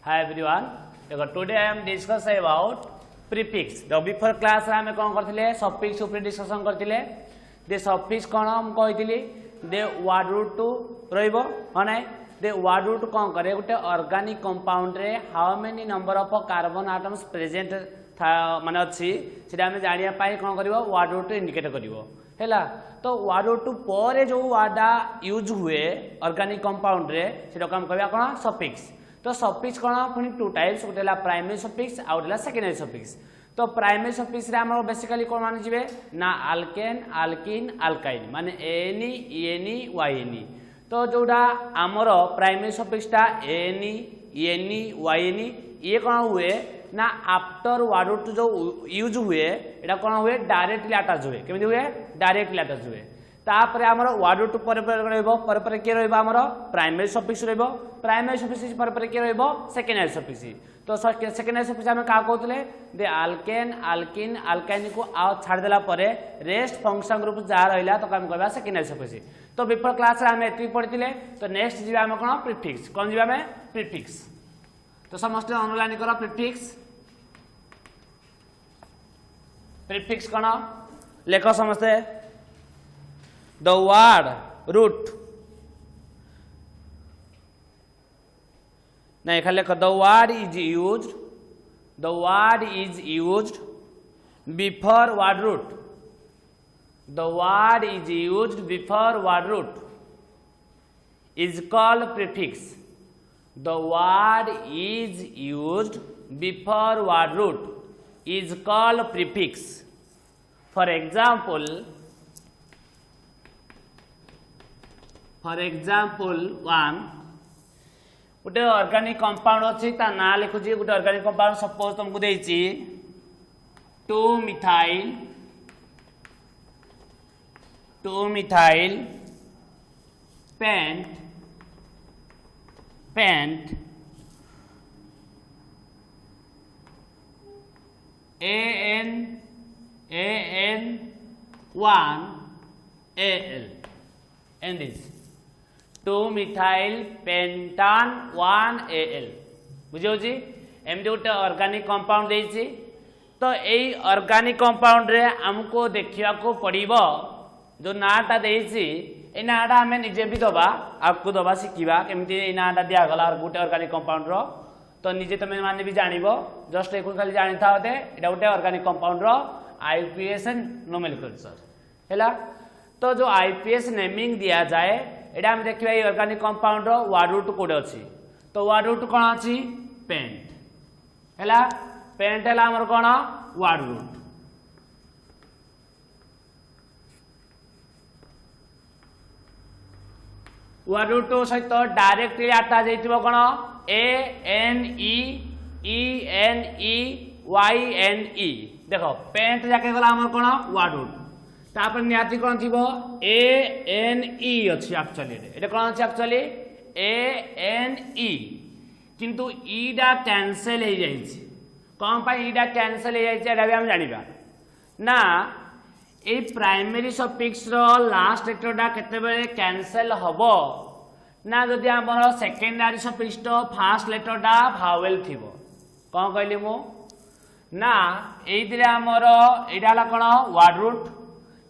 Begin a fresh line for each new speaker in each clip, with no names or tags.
Hi everyone. Today I am discuss about prefix. The before class रे हमें कौन करथिले suffix ऊपर डिस्कशन करथिले. The suffix कौन हम कहिथिली the word root to रहइबो हनै the word root कौन करे गुटे organic compound रे how many number of carbon atoms present माने अछि सेटा हमें जानिया पाई कौन करिवो word root इंडिकेट करिवो हैला. तो word root पर जो वर्डा यूज हुए organic compound रे सेटा काम कहबा कोन suffix. तो सफिक्स कौन पुणी टू टाइप्स गोटे प्राइमरी सफिक्स आउ गोटे सेकेंडरी सफिक्स. तो प्राइमरी सफिक्स रे हमर बेसिकली कोन मान जिवे ना अल्केन अल्किन अल्काइन माने एनी इएनी वाइएनी. तो जोडा हमर प्राइमरी सफिक्सटा एनी इएनी वाइएनी ये कोन हुए ना आफ्टर वर्ड रूट जो यूज हुए एटा कोन हुए डायरेक्टली अटैच हुए. केमिति हुए डायरेक्टली अटैच हुए. तापर हमर वर्ड रूट पर रहइबो पर के रहइबो हमर प्राइमरी सफिक्स रहइबो. प्राइमरी सफिक्स पर के रहइबो सेकेंडरी सफिक्स. तो सेकेंडरी सफिक्स हम का कहतले दे अल्केन अल्किन अल्काइन को आ छाड़ देला परे रेस्ट फंक्शन ग्रुप जा रहइला तो हम कहबा सेकेंडरी सफिक्स. तो बिफोर क्लास रे हम एति पढितिले. तो नेक्स्ट जीवा हम कोन प्रीफिक्स कोन जीवा में प्रीफिक्स. तो समस्त अनुलाइन करो प्रीफिक्स. प्रीफिक्स कोन लेखो समस्त the word root नहीं खाली the word is used before word root. The word is used before word root is called prefix. The word is used before word root is called prefix. For example one गोटे organic compound अच्छी ता ना लिखुची गोटे organic compound suppose तुमको देछि 2 methyl paint AN1AL and this 2 methyl pentan 1AL बुझे एमती गोटे ऑर्गेनिक कंपाउंड देछि. तो यही ऑर्गेनिक कंपाउंड रे हमको देखिया को पड़िबो जो नाटा देछि ए नाटा हमें निजे भी दबा आपको दबा सिखिबा केमती ए नाटा दिया गला गोटे ऑर्गेनिक कंपाउंड रो. तो निजे तमे माने भी जानिबो जस्ट एको खाली जानि था होते एटा गोटे ऑर्गेनिक कंपाउंड रो आईपीएस नोमेनक्लेचर हैला. तो जो आईपीएस नेमिंग दिया जाए एटा हम देखिबा ए ऑर्गेनिक कंपाउंड रो वर्ड रूट कोड अछि. तो वर्ड रूट कोन अछि पेंट हैला. पेंट हैला हमर कोन वर्ड रूट. वर्ड रूट सहित डायरेक्टली अटैच हेतिबो कोन ANEENEYNE. देखो पेंट जाके गला हमर कोन वर्ड रूट. तापर नियाती कोन थिबो ANE अछि एक्चुअली एटा कोन अछि एक्चुअली ANE किंतु ई डा कैंसिल हे जाई छी. कोन पाई ई डा कैंसिल हे जाई छी एटा भी हम जानिबा ना. ए प्राइमरी सफिक्स रो लास्ट लेटर डा केते बेले कैंसिल हबो ना जदि हमर secondary suffix row first letter डा भावेल थिबो. कोन कहली मु ना एई दिले हमर एडा ला कोन वर्ड रूट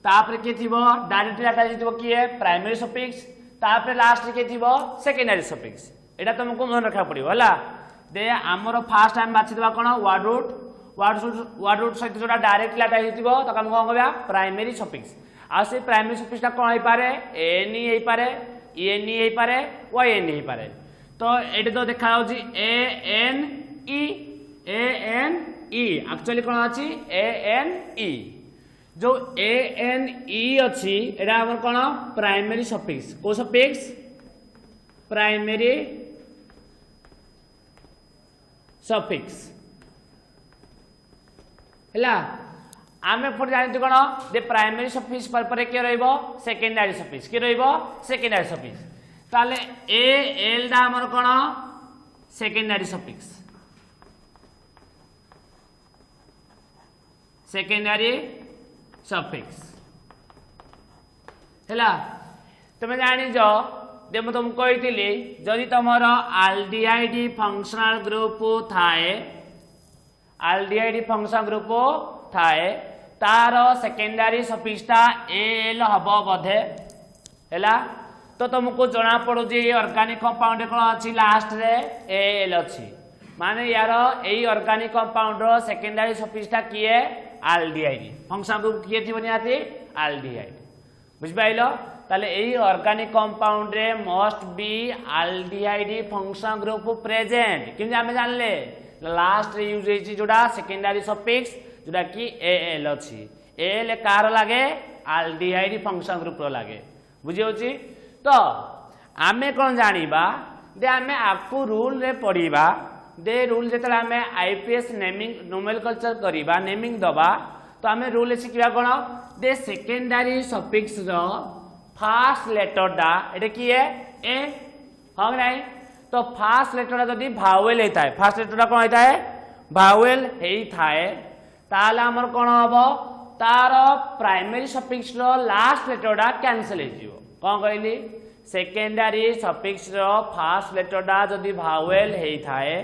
तापर के थिबो डायरेक्टली अटैच थिबो किए प्राइमरी सफिक्स तापर लास्ट के थिबो सेकेंडरी सफिक्स. एटा तुमको मन रखा पड़िबो हला. दे हमर फर्स्ट टाइम बाछि देबा कोन वर्ड रूट सहित जोटा डायरेक्टली अटैच थिबो तो हम कोन कहबा प्राइमरी सफिक्स. आ से प्राइमरी सफिक्स ता कोन होई पारे एनी होई पारे इएनी होई पारे वाइएनी होई पारे. तो एटे तो देखा होजी ANE एक्चुअली कोन अछि ANE. जो ANE अछि एटा हमर कोन प्राइमरी सफिक्स. को सफिक्स प्राइमरी सफिक्स हैला. आमे फुट जानि कोन दे प्राइमरी सफिक्स पर के रहइबो सेकेंडरी सफिक्स के रहइबो सेकेंडरी सफिक्स. ताले AL दा हमर कोन सेकेंडरी सफिक्स सेकेंडरी सफिक्स हैला. तुम जानी जो दे मैं तुमको कही जदि तुमर आल्डिहाइड फंक्शनल ग्रुप थाए आल्डिहाइड फंक्शनल ग्रुप थाए तार सेकेंडरी सफिक्सटा एल हम बोधे है तो तुमको जना पड़ू ऑर्गेनिक कंपाउंड कौन अच्छी लास्ट रे एल अच्छी माने यार यही ऑर्गेनिक कंपाउंड रो सेकेंडरी सफिक्सटा किए आल्डिहाइड फंक्शनल ग्रुप किए थी निहाती आल्डिहाइड बुझिपाइल ताले यही organic compound ray must be aldehyde functional group present किंतु आमे जानले लास्ट रे यूज होई जोडा सेकेंडरी सफिक्स जोडा कि एल अच्छी एल कार लागे आल्डिहाइड फंक्शनल ग्रुप रो लागे बुझी होची तो आमे कौन जानिबा दे आमे आपको रूल रे पढ़ीबा दे रूल जेतला आमे आईपीएस नेमिंग नोमेनक्लेचर करिबा नेमिंग दबा तो आमे रूल शिखिबा कोन दे secondary suffix row first letter डा एटा की है ए हां नहीं तो फर्स्ट लेटर जदि भावेल हेता है फर्स्ट लेटर कोन हेता है भावेल हेई थाए ताले हमर कोन हबो तार प्राइमरी सफिक्स रो लास्ट लेटर डा कैंसिल हे जिवो कोन कहली secondary suffix row first letter डा जदि भावेल हेई थाए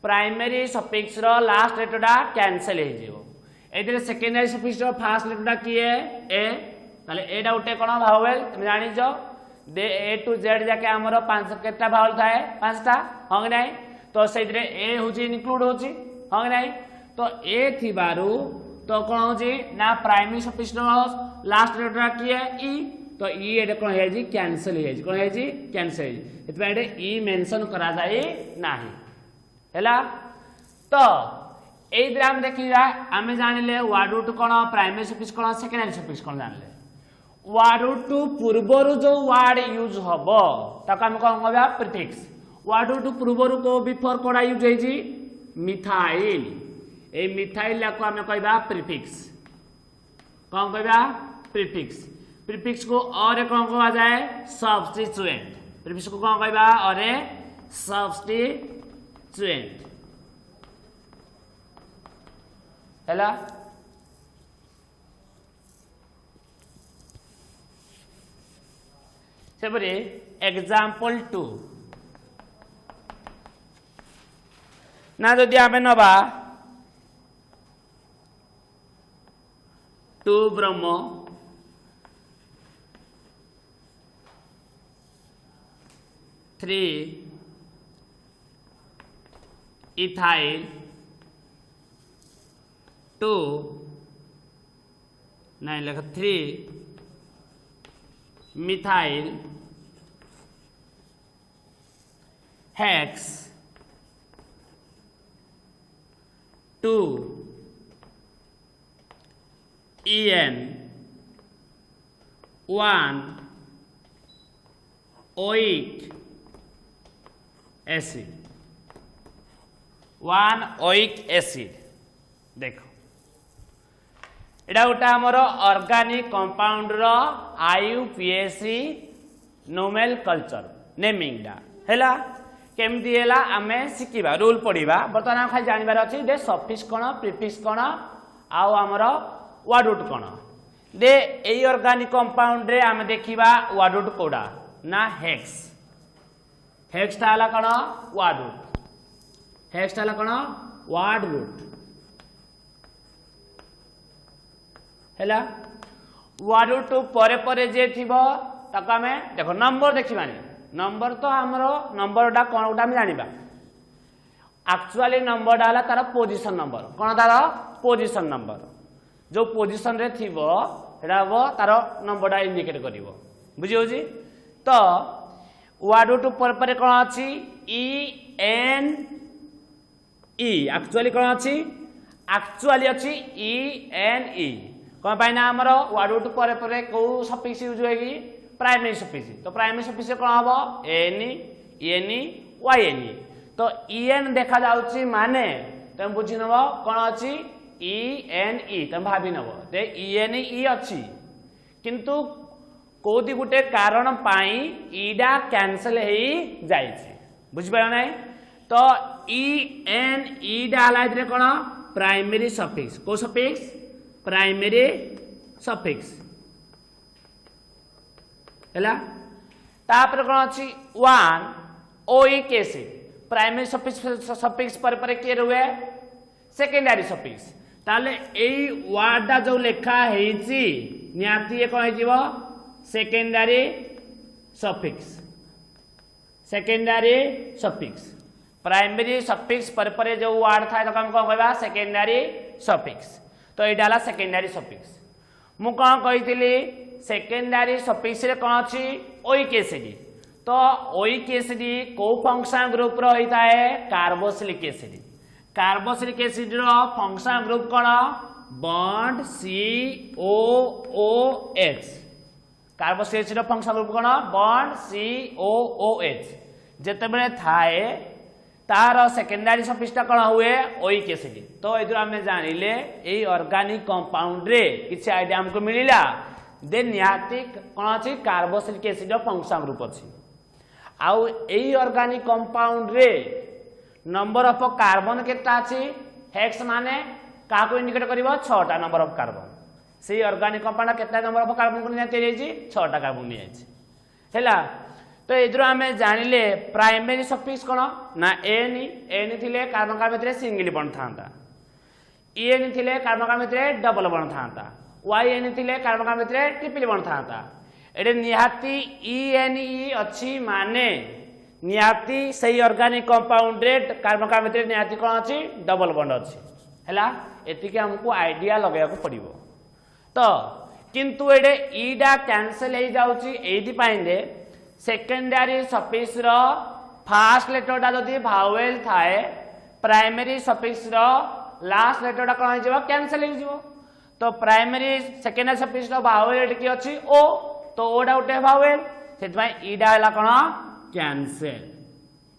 प्राइमरी सफिक्स रो लास्ट लेटर डा कैंसिल हे जिवो एदिरे secondary suffix row first letter डा की है ए ताले एटा उठे कोन भावेल तुम जानि जो दे ए टू जेड जाके हमरो पांच केटा भावेल थाए पांचटा हां नै तो सेदिरे ए होची इनक्लूड होची हां नै तो ए थिबारु तो कोन होची ना प्राइमरी सफिक्स रो लास्ट लेटर की है ई तो ई एटा कोन हे जी कैंसिल हे जी कोन हे जी कैंसिल एतबा एटा ई मेंशन करा जाई नाही हैला तो ए द्राम देखिरा आमे जानिले वर्ड रूट कोन प्राइमरी सफिक्स कोन सेकेंडरी सफिक्स कोन जानले वर्ड रूट पूर्वरु जो वर्ड यूज हबो ताका हम कोन कहबा प्रीफिक्स वर्ड रूट पूर्वरु को बिफोर कोडा यूज हे जी मिथाइल ए मिथाइल ला को हम कहबा प्रीफिक्स कोन कहबा प्रीफिक्स प्रीफिक्स को और कोन कहवा जाए सब्स्टिट्यूएंट प्रीफिक्स को कोन कहबा और सब्स्टिट्यूएंट हैला सेपरे एग्जांपल 2 ना जदि आमे नबा 2 ब्रह्म 3 इथाइल 2 नहीं लिखा 3 methyl hex 2 EN 1 oic acid 1 oic acid देखो एटा गोटे आमर ऑर्गेनिक कंपाउंड रो आईयूपीएसी नोमेनक्लेचर नेमिंग डा हैला केमती हैला आमे सिकिबा रूल पढिबा बर्तमान हम खाली जानिबार अछि दे सफिक्स कोन प्रीफिक्स कोन आउ आमर वर्ड रूट कोन दे एई ऑर्गेनिक कंपाउंड रे आमे देखिबा वर्ड रूट कोडा ना हेक्स हेक्स ताला कोन वर्ड रूट हेक्स ताला कोन वर्ड रूट हैला वर्ड रूट परे परे जे थिबो ताका में देखो नंबर देखिबानी नंबर तो हमरो नंबर डा कोन उटा हम जानिबा एक्चुअली नंबर डाला तार पोजीशन नंबर कोन तार पोजीशन नंबर जो पोजीशन रे थिबो एडा वो तार नंबर डा इंडिकेट करिवो बुझी होजी तो वर्ड रूट पर परे कोन अछि ई एन ई एक्चुअली कोन अछि एक्चुअली अछि ई एन ई कोन पाइना हमरो वर्ड रूट परे परे को सफिक्स यूज होएगी प्राइमरी सफिक्स तो प्राइमरी सफिक्स कोन हबो एन ई वाई एन तो एन देखा जाउची माने तुम बुझी नबो कोन अछि ई एन ई तुम भाबी नबो ते ई एन ई अछि किंतु कोदी गुटे कारण पाई ईडा कैंसिल हेई जाइछि बुझ पायो नै तो ई एन ई डाला इधर कोन प्राइमरी सफिक्स को सफिक्स प्राइमरी सफिक्स हैला तापर कौन अच्छी one oic acid primary suffix पर किए रुए सेकेंडरी सफिक्स ताले एई वर्डटा जो लेखा हेची नियाती ये कौन हेजिवो सेकेंडरी सफिक्स प्राइमरी सफिक्स पर जो वर्ड था तो हम कौन कहबा सेकेंडरी सफिक्स तो एटा हला सेकेंडरी सफिक्स मु कौन कही सेकेंडरी सफिक्स रे कौन अच्छी ओइक एसिड तो ओइक एसिड को फंक्शन ग्रुप रो होता है कार्बोक्सिलिक एसिड कार्बोक्सिलिक एसिड रो फंक्शन ग्रुप कौन बॉन्ड COOH कार्बोक्सिलिक एसिड रो फंक्शन ग्रुप कौन बॉन्ड COOH जेते बेले थाए तार सेकेंडरी सफिक्सटा कौन हुए ओइक एसिड तो एदुर आमे जानिले एई ऑर्गेनिक कंपाउंड रे किछि आइडिया हमको मिलिला दे निहाती कौन अछि कार्बोक्सिलिक एसिड रो फंक्शन ग्रुप अछि आउ एई ऑर्गेनिक कंपाउंड रे नंबर ऑफ कार्बन केटा अछि हेक्स माने काको इंडिकेट करिवो 6टा नंबर ऑफ कार्बन सेई ऑर्गेनिक कंपाउंड केटा नंबर ऑफ कार्बन को निहाती रेछि 6टा कार्बन नियाछि हैला तो एदुर आमे जानिले प्राइमरी सफिक्स कोन ना एन थिले कार्बन कार्बन भितरे सिंगल बॉन्ड थांता एन थिले कार्बन कार्बन भितरे डबल बॉन्ड थांता YN थिले कार्बन कार्बन भितरे ट्रिपल बॉन्ड थांता एडे निहाती ENE अछि माने निहाती सही ऑर्गेनिक कंपाउंड रे कार्बन कार्बन भितरे निहाती कोन अछि डबल बॉन्ड अछि हैला एतिके हमको आइडिया लगाया को पड़िबो तो किंतु एडे ईडा कैंसिल हे जाउची एदि पाइंदे सेकेंडरी सफिक्स रो फर्स्ट लेटरटा जदि भावेल थाए प्राइमरी सफिक्स रो लास्ट लेटरटा कोन हो कैंसिल हो जिवो तो प्राइमरी सेकेंडरी सफिक्स रो भावेल एटी की अछि ओ तो ओडा उठे भावेल सेत भाई ईडा हला कोन कैंसिल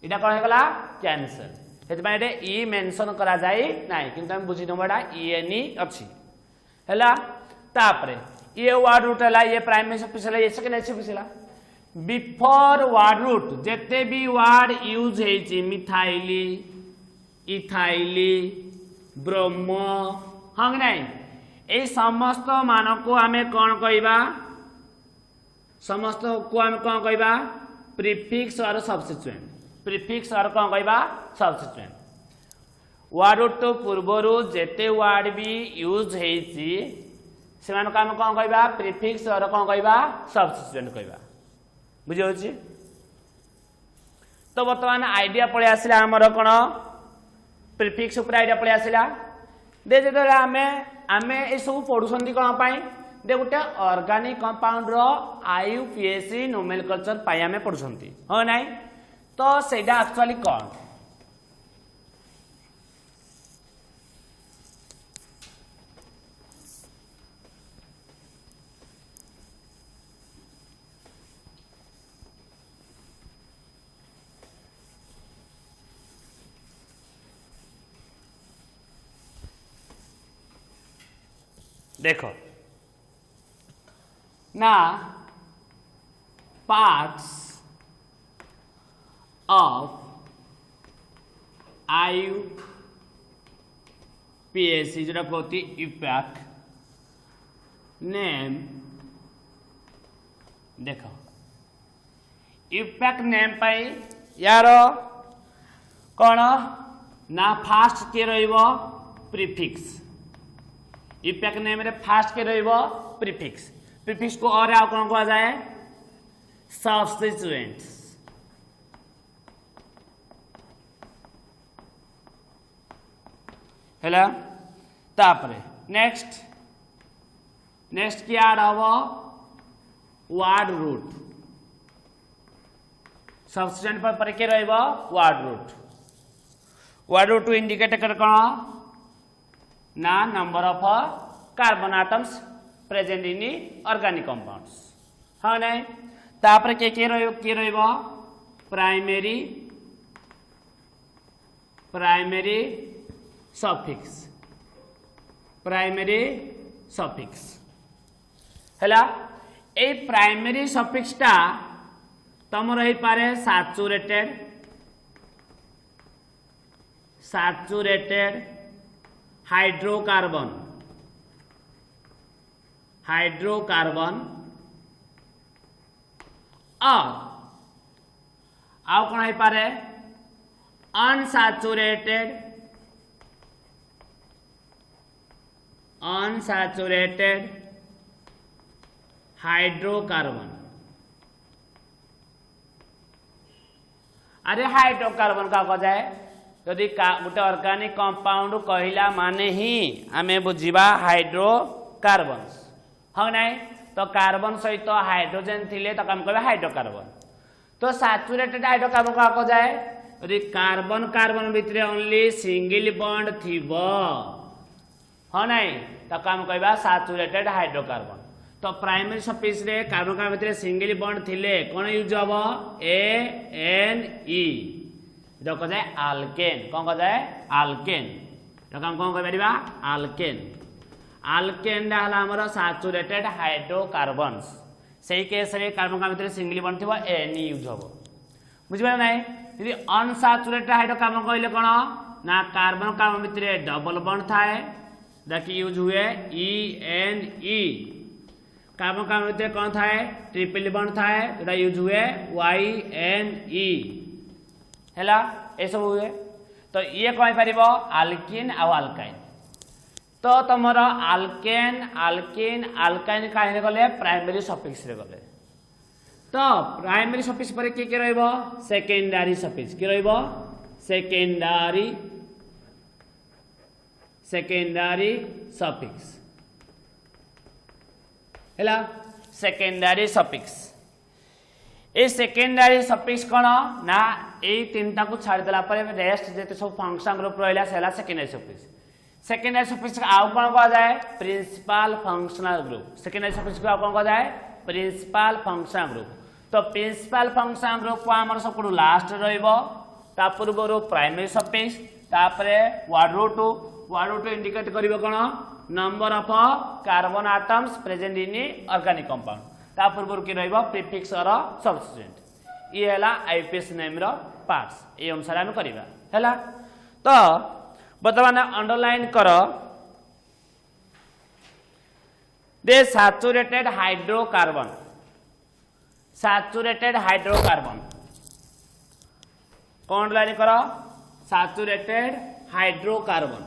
ईडा कोन हेगला कैंसिल सेत भाई एटे ई मेंशन करा जाई नाही किंतु हम बुझी नबडा ENE अछि हला तापरे ये वर्ड रूट हला ये प्राइमरी सफिक्स हला ये सेकेंडरी सफिक्स हला बिफोर वर्ड रूट जेते भी वर्ड यूज हेची मिथाइली इथाइली ब्रोमो हंग नहीं ए समस्त मान को आमे कौन कहबा समस्त को आमे कौन कहबा प्रीफिक्स और सब्स्टिट्यूएंट प्रीफिक्स और कौन कहबा सब्स्टिट्यूएंट वर्ड रूट तो पूर्वरु जेते वर्ड भी यूज हेची से मान को आमे कौन कहबा प्रीफिक्स और कौन कहबा सब्स्टिट्यूएंट कहबा बुझे तो बर्तमान आइडिया पड़े आसला आमर कौन प्रीफिक्स ऊपर आइडिया पड़े आसला दे जो आमे आमे ए सब पढ़ुछंती कौन पाई दे गोटे ऑर्गेनिक कंपाउंड रो IUPAC नोमेनक्लेचर पाई आमे पढ़ुछंती हो नाही तो सेडा एक्चुअली कौन देखो ना पार्ट्स ऑफ IUPAC जो कहती यूपैक नेम देखो यूपैक नेम पाई यार कौन ना फास्ट के रहिबो प्रीफिक्स यूपैक नेम रे फास्ट के रहिबो प्रीफिक्स प्रीफिक्स को और आ कौन कहा जाए सब्स्टिट्यूएंट्स हैला तापरे नेक्स्ट क्या रहबो वर्ड रूट सब्स्टिट्यूएंट पर के रहबो वर्ड रूट इंडिकेट कर कौन ना number of carbon atoms present in organic compounds हाँ नहीं तापर के रहिबो प्राइमरी सफिक्स हैला ए प्राइमरी सफिक्स टा तम रही पारे सैचुरेटेड हाइड्रोकार्बन और आउ कौन हो पारे अनसैचुरेटेड हाइड्रोकार्बन। अरे हाइड्रोकार्बन का कह जाए यदि गोटे ऑर्गेनिक कंपाउंड कहला माने ही आमे बुझिबा हाइड्रोकार्बन हाँ ना। तो कार्बन सहित हाइड्रोजन थिले तो हम कहबा हाइड्रोकार्बन। तो सैचुरेटेड हाइड्रोकार्बन का कह जाए यदि कार्बन कार्बन भितर ओनली सिंगल बॉन्ड थिबो हाँ ना तो हम कहबा सैचुरेटेड हाइड्रोकार्बन। तो प्राइमरी सफिक्स रे कार्बन कार्बन भितर सिंगल बॉन्ड थिले कोन यूज हबो ANE जो कह जाए आल्केन। कौन कह जाए आल्केन। हम कौन कह परिबा आल्केन। आल्केन डाला हमर सैचुरेटेड हाइड्रोकार्बन्स सही केस रे कार्बन कार्बन भितर सिंगल बॉन्ड थिबो ANE यूज हबो बुझिबा नै। यदि अनसैचुरेटेड हाइड्रोकार्बन कहले कोन ना कार्बन कार्बन भितर डबल बॉन्ड थाए दैट यूज हुए ENE। कार्बन कार्बन भितर कौन थाए ट्रिपल बॉन्ड थाए जोटा यूज हुए YNE हैला ए सब हुए। तो ये कहि परिबो आल्किन आ आल्काइन। तो तमर आल्केन आल्किन आल्काइन काहे गले प्राइमरी सफिक्स रे गले। तो प्राइमरी सफिक्स पर के रहइबो सेकेंडरी सफिक्स के रहइबो सेकेंडरी सफिक्स हैला सेकेंडरी सफिक्स। ए सेकेंडरी सफिक्स कोन ना ए तीनटा को छाड़ देला पर रेस्ट जेते सब फंक्शन ग्रुप रहला सेला सेकेंडरी सफिक्स। सेकेंडरी सफिक्स आउ कोन कह जाए principal functional group. Secondary suffix को आउ कोन कह जाए प्रिंसिपल फंक्शनल ग्रुप। तो प्रिंसिपल फंक्शनल ग्रुप को हमर सब लास्ट रहइबो ता पूर्व प्राइमरी सफिक्स तापरे वर्ड रूट इंडिकेट करिवो कोन number of carbon atoms present in organic compound ता पूर्व की रहइबो प्रीफिक्स और सब्स्टिट्यूएंट। ये हैला आईपीएस नेम रो पार्ट्स ए अनुसार हम करिबा हैला। तो वर्तमान अंडरलाइन करो दे सैचुरेटेड हाइड्रोकार्बन। सैचुरेटेड हाइड्रोकार्बन कौन लाइन करो सैचुरेटेड हाइड्रोकार्बन।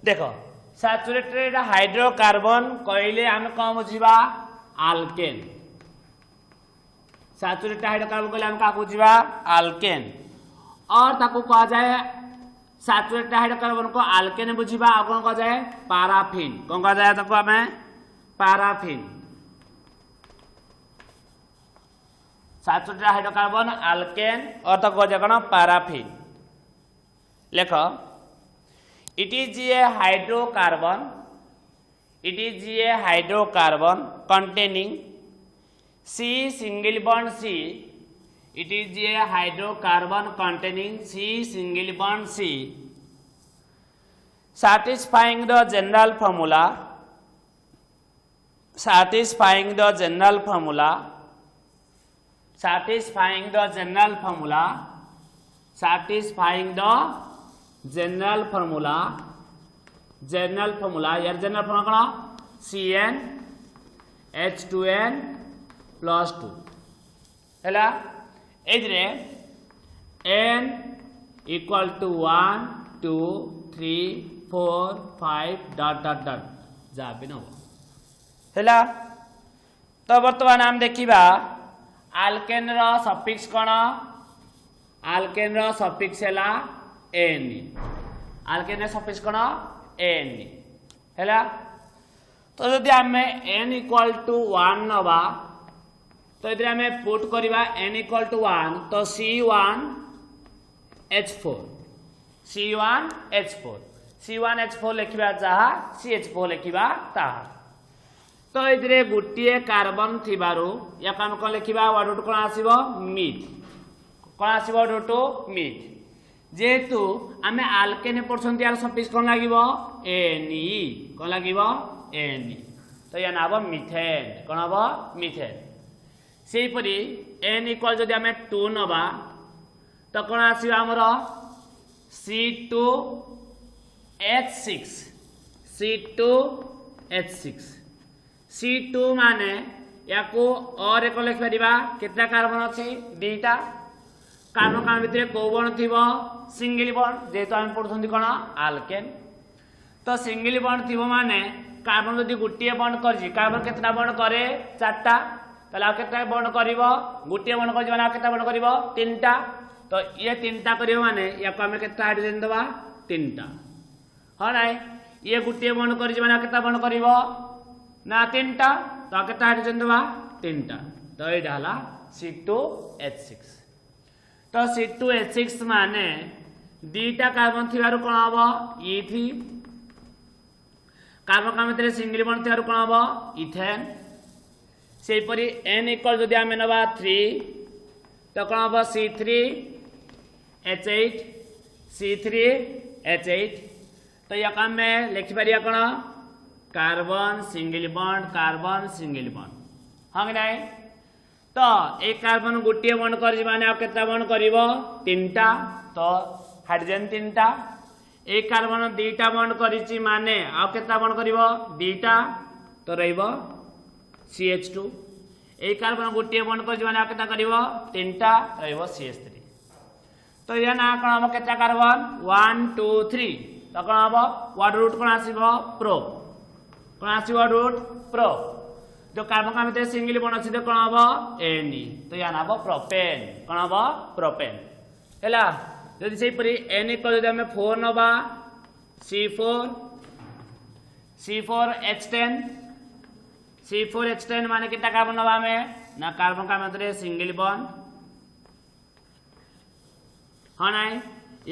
देखो सैचुरेटेड हाइड्रोकार्बन कहले आम कौन बुझा आल्केन। सैचुरेटेड हाइड्रोकार्बन कहले हम क्या बुझा आल्केन। और ताको कहा जाए सैचुरेटेड हाइड्रोकार्बन को आल्केन बुझा आ कौन कहा जाए पाराफिन। कौन कहा जाए ताको आम पाराफिन। सैचुरेटेड हाइड्रोकार्बन आल्केन और ताको कहा जाए कौन पाराफिन। लेख it is a hydrocarbon containing C single bond C. It is a hydrocarbon containing C single bond C satisfying the general formula satisfying the general formula यार general formula कौन CnH2n+2 हैला एजरे n equal to 1 2 3 4 5 dot dot dot जा भी न हैला। तो वर्तमान हम देखिबा आल्केन रो सफिक्स कौन आल्केन रो सफिक्स हैला N। आल्केन सफिक्स कौन N हैला। तो जदि आमे n इक्वल टू 1 नबा तो इधर आमे पुट करिबा n इक्वल टू 1 तो C1H4 लिखिबा जहा CH4 लिखिबा ताहा। तो इधर गुटिए कार्बन थिबारु या काम कोन लिखिबा वर्ड रूट कोन आसीबो मीथ। कोन आसीबो वर्ड रूट मीथ। जेहेतु आमे आल्केन परसेंट यार सफिक्स कोन लागिबो Ne। कोन लागिबो Ne। तो या नाबो मिथेन। कोन हबो मिथेन। सेही परी n इक्वल जदि आमे 2 नबा तो कोन आसीबो हमरो C2H6 C2H6 C2 माने या को और एक लिख परिबा कितना कार्बन अछि दुईटा कार्बन का भितर को बॉन्ड थिबो सिंगल बॉन्ड जेतो हम पढुथंती कोन आल्केन तो सिंगल बॉन्ड थिबो माने कार्बन जदि गुटिए बॉन्ड करजी कार्बन कितना बॉन्ड करे चारटा तले आ कितना बॉन्ड करिवो गुटिए बॉन्ड करजी माने आ कितना बॉन्ड करिवो तीनटा तो ये तीनटा करिवो माने या को हम कितना हाइड्रोजन देबा तीनटा हां नाइ ये गुटिए बॉन्ड करजी माने आ कितना बॉन्ड करिवो ना तीनटा तो आ कितना हाइड्रोजन देबा तीनटा तो ये डाला C2H6 तो C2H6 माने दीटा कार्बन थिबारु कोन हबो E3 कार्बन का भितर सिंगल बॉन्ड थिबारु कोन हबो इथेन सेहि परि N इक्वल जदि हम नबा 3 तो कोन हबो C3H8 C3H8 तो या काम में लिखि परिया कोन कार्बन सिंगल बॉन्ड हां कि नाही तो एक कार्बन गुटिए बॉन्ड करजी माने आ केता बॉन्ड करिवो तीनटा तो हाइड्रोजन तीनटा एक कार्बन दुईटा बॉन्ड करिछि माने आ केता बॉन्ड करिवो दुईटा तो रहइबो CH2 एक कार्बन गुटिए बॉन्ड करछि माने आ केता करिवो तीनटा रहइबो CH3 तो या ना कोन हम केता कार्बन 1 2 3 तो कोन हबो वर्ड रूट कोन आसीबो प्रो कोन आसीबो रूट प्रो जो कार्बन का भितर सिंगल बॉन्ड अछि तो कोन हबो Ne तो या ना हबो प्रोपेन कोन हबो प्रोपेन हैला जदि सेहि परि N इक्वल जदि हम 4 नबा C4H10 माने कितना कार्बन नबा में ना कार्बन का भितर सिंगल बॉन्ड हां नाइ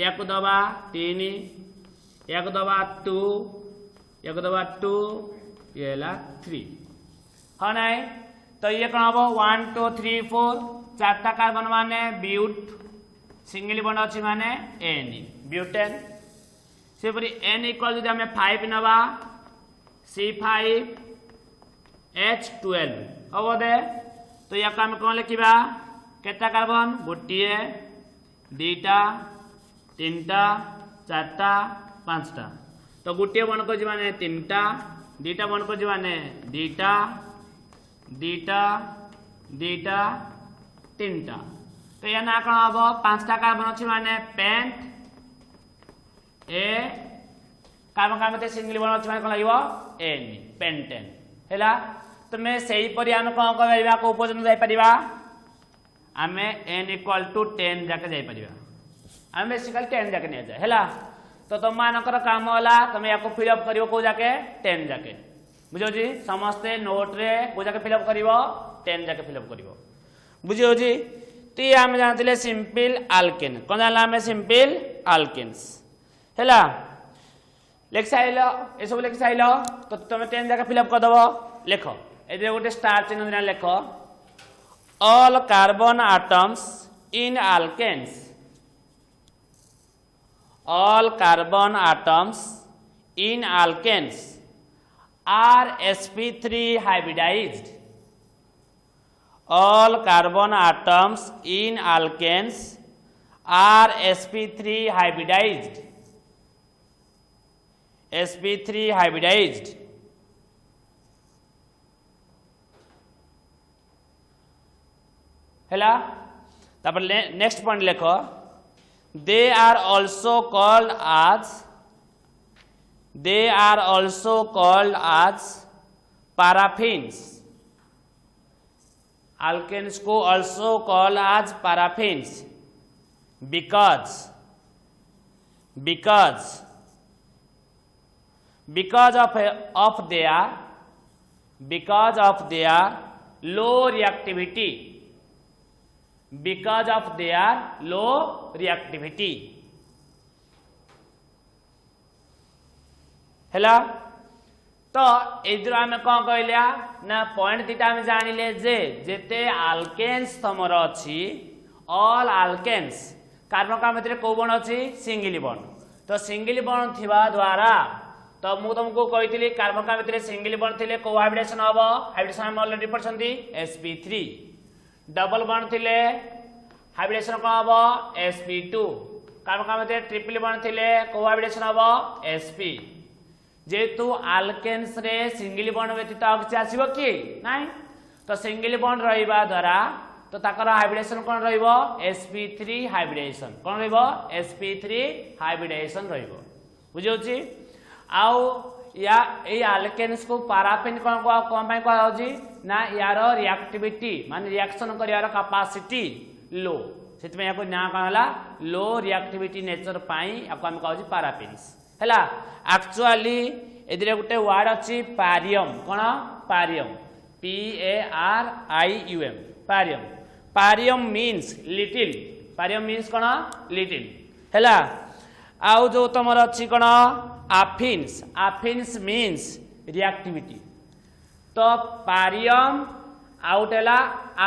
या को दबा 3 या को दबा 2 या को दबा 2 ये ला 3 हां नाइ तो ये कोन हबो 1 2 3 4 चारटा कार्बन माने ब्यूट सिंगल बॉन्ड अछि माने Ne ब्यूटेन से परि N इक्वल जदि हम 5 नबा C5H12 हबो दे तो या काम कोन लिखिबा केता कार्बन गुटिए दुईटा तीनटा चारटा पांचटा तो गुटिए बॉन्ड करछि माने तीनटा दुईटा बॉन्ड करछि माने दुईटा तीनटा तो या ना कोन हबो पांचटा कार्बन अछि माने पेंट ए कार्बन का भितर सिंगल बॉन्ड अछि माने कोन लागिवो Ne पेंटेन हैला तो मैं सही परि हम कोन करबा को उपजन जाय परिबा हमें N इक्वल टू 10 जाके जाय परिबा हम बेसिकली 10 जाके नै जाय हैला तो तुम मानकर काम होला तुम या को फिल अप करिवो को जाके 10 जाके बुझो जी समस्त नोट रे को जाके फिल अप करिवो 10 जाके फिल अप करिवो बुझियो जी ती हम जानतिले सिंपल अल्केन कोन जानला हमें सिंपल अल्केन्स हैला लिख साइलो ए सब लिख साइलो तो तुम 10 जाके फिल अप कर दबो लिखो एदे गोटे स्टार चिन्ह दिना लिखो all carbon atoms in alkanes all carbon atoms in alkanes are sp3 hybridized all carbon atoms in alkanes are sp3 hybridized हैला तापर नेक्स्ट पॉइंट लिखो they are also called as paraffins alkanes को also called as paraffins because of their low reactivity हैला तो either आम कौन कहलिया ना point दीटा आम जानिले जे जेते आल्केन्स तमर अछि ऑल आल्केन्स कार्बन का भितर को बॉन्ड अछि सिंगल बॉन्ड तो सिंगल बॉन्ड थिबा द्वारा तो मु तुमको कहितली कार्बन का भितर सिंगल बॉन्ड थिले को हाइब्रिडेशन हबो हाइब्रिडेशन हम ऑलरेडी पढछंती sp3 डबल बॉन्ड थिले हाइब्रिडेशन को हबो sp2 कार्बन कार्बन मध्य ट्रिपल बॉन्ड थिले कोहाबिटेशन हबो sp जेतु आल्केन्स रे सिंगल बॉन्ड व्यतीत और किसी आसीबो कि नाही तो सिंगल बॉन्ड रहिबा द्वारा तो ताकर हाइब्रिडेशन कोन रहइबो sp3 हाइब्रिडेशन कोन रहइबो sp3 हाइब्रिडेशन रहइबो बुझियोछि आउ या ए आल्केन्स को पैराफिन कोन पय कहै होछि ना यार रिएक्टिविटी माने रिएक्शन करियार कैपेसिटी लो सेति में याको ना कहला लो रिएक्टिविटी नेचर पई याको हम कहै पैराफिन्स हैला एक्चुअली एदिरे गुटे वर्ड अछि पैरियम कोन पैरियम PARIUM पैरियम पैरियम मीन्स लिटिल पैरियम मीन्स कोन लिटिल हैला आउ जो तमर अछि कोन आफिन्स आफिन्स मीन्स रिएक्टिविटी तो पैरियम आउटेला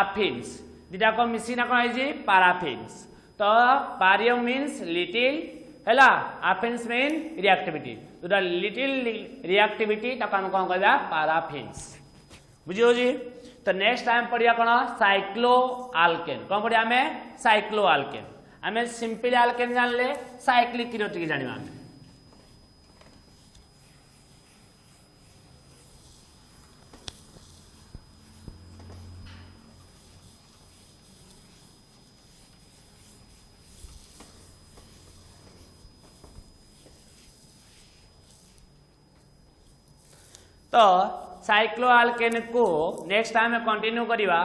आफिन्स दिटा को मिसिना कोन है जी पैराफिन्स तो पैरियम मीन्स लिटिल हैला आफिन्स मीन रिएक्टिविटी तो लिटिल रिएक्टिविटी ताको हम कोन कहबा पैराफिन्स बुझियो जी तो नेक्स्ट टाइम पढ़िया कोन साइक्लो आल्केन कोन पढ़िया हमें साइक्लो आल्केन हमें सिंपल आल्केन जान ले साइक्लिक किनेटिक जानिबा हमें तो साइक्लो आल्केन को नेक्स्ट टाइम में कंटिन्यू करिवा